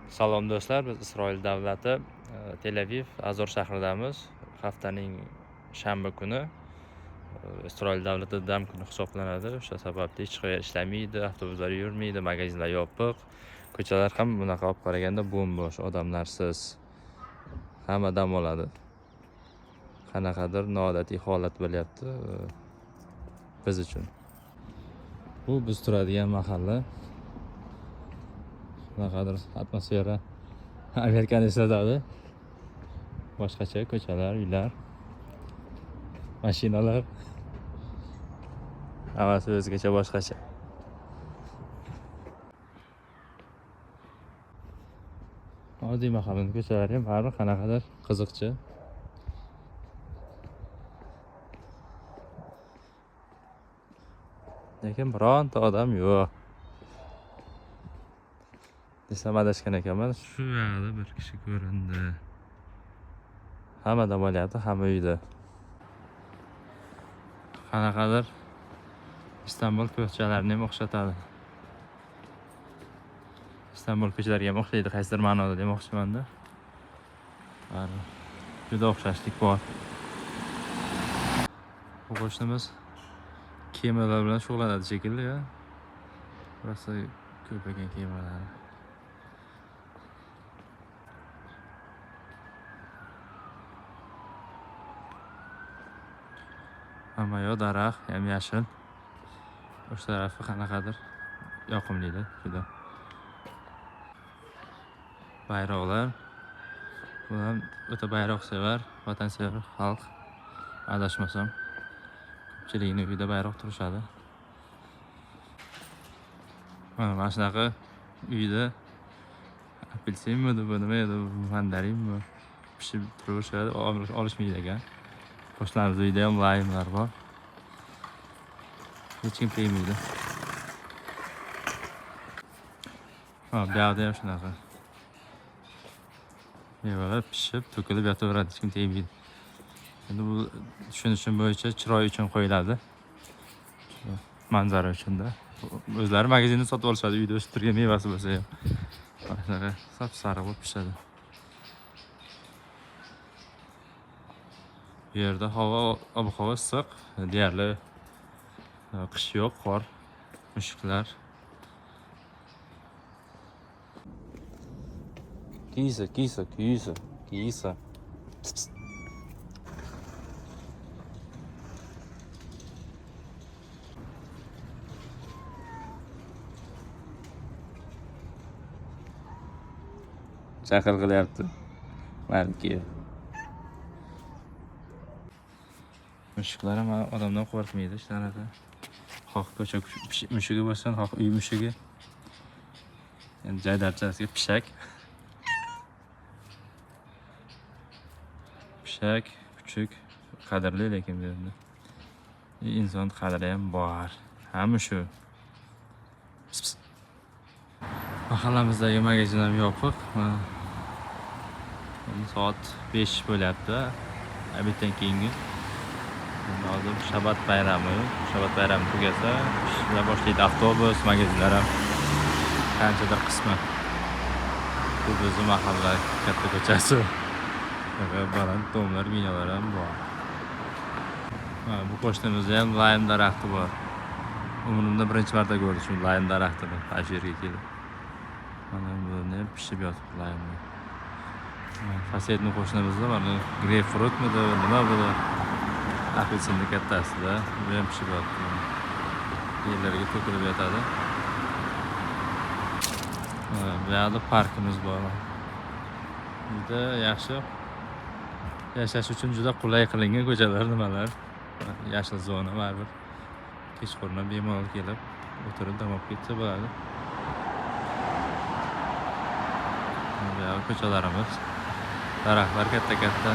Salom do'stlar, biz Isroil davlati Tel Aviv, Azor shahridamiz. Haftaning shanba kuni Isroil davlati dam kuni hisoblanadi. O'sha sababli hech qayerga ishlamaydi, avtobuslar yurmaydi, magazinlar yopiq. Ko'chalar ham bunaqa olib qaraganda bo'm-bo'sh, odamlarsiz. Hamma dam oladi. Qanaqadir noodatiy holat bo'lyapti biz uchun. Bu biz turadigan mahalla. Qanaqadir atmosfera Amerikani eslatadi. Boshqacha ko'chalar, uylar, mashinalar. Hammasi o'zgacha boshqacha. Oddiy mahallaning ko'chalari ham har bir qanaqadir qiziqchi. Lekin bironta odam yo'q. Desam adashgan ekanman. Shu yerda bir kishi ko'rindi. Hamma dam olyapti, hamma uyda. Qanaqadir Istanbul ko'chalarini ham o'xshatadi. Istanbul ko'chalariga ham o'xshaydi, qaysidir ma'noda demoqchiman-da. Juda o'xshashlik bor. Bu qo'shnimiz kemalar bilan shug'ullanadi shekilli, ya. Rosa ko'p ekan kemalari. Hamma yoq daraxt, ham yashil. O'sha tarafi qanaqadir yoqimli-da, juda. Bayroqlar. Bu ham o'ta bayroqsevar, vatansevar xalq. Adashmasam, ko'pchiligining uyida bayroq turishadi. Mana shunaqa uyda apelsinmi, bu nima edi, mandarinmi pishib turishadi, olishmaydi ekan. Qo'shnilarimiz uyda ham laymlar bor. Hech kim tegmaydi. Bu yoqda ham shunaqa. Mevalar pishib, to'kilib yotaveradi, hech kim tegmaydi. Endi bu tushunishim bo'yicha chiroy uchun qo'yiladi. Manzara uchun-da. O'zlari magazinda sotib olishadi, uyda o'sib turgan mevasi bo'lsa ham. Mana sap-sariq bo'lib pishadi. Bu yerda ob-havo issiq, deyarli qish yo'q, qor, mushuklar. Kiysa. Chaqir qilyapti. Balki. Mushuklar ham odamdan qo'rqmaydi, shunaqa. Xoh ko'cha mushugi bo'lsin, xoh uy mushugi. Endi joy darchasiga pishak. Pishak, kuchuk, qadrli lekin bu yerda. Inson qadri ham bor. Hamma shu. Mahallamizdagi magazin ham yopiq. Soat 5 bo'lyapti. Obeddan keyingi. Hozir Shabat bayrami. Shabat bayrami tugasa, ishlar boshlaydi avtobus, magazinlar ham qanchadir qismi. Bu bizning mahalla katta ko'chasi. Baland domlar, binolar ham bor. Bu qo'shnimizda ham laym daraxti bor. Umrimda birinchi marta ko'rdim shu laym daraxtini, shu yerga kelib. Mana buni pishib yotibdi laymlar. Sosedning qo'shnimizda mana greypfrutmidi, nima bu? Apelsinning kattasida, bu ham pishib yotibdi. Yerlarga to'kilib yotadi. Bu yerda parkimiz bor. Juda yaxshi. Yashash uchun juda qulay qilingan ko'chalar, nimalar. Yashil zona baribir. Kechqurun bemalol kelib, o'tirib dam olib ketsa bo'ladi. Bu ko'chalarimiz. Daraxtlar katta-katta.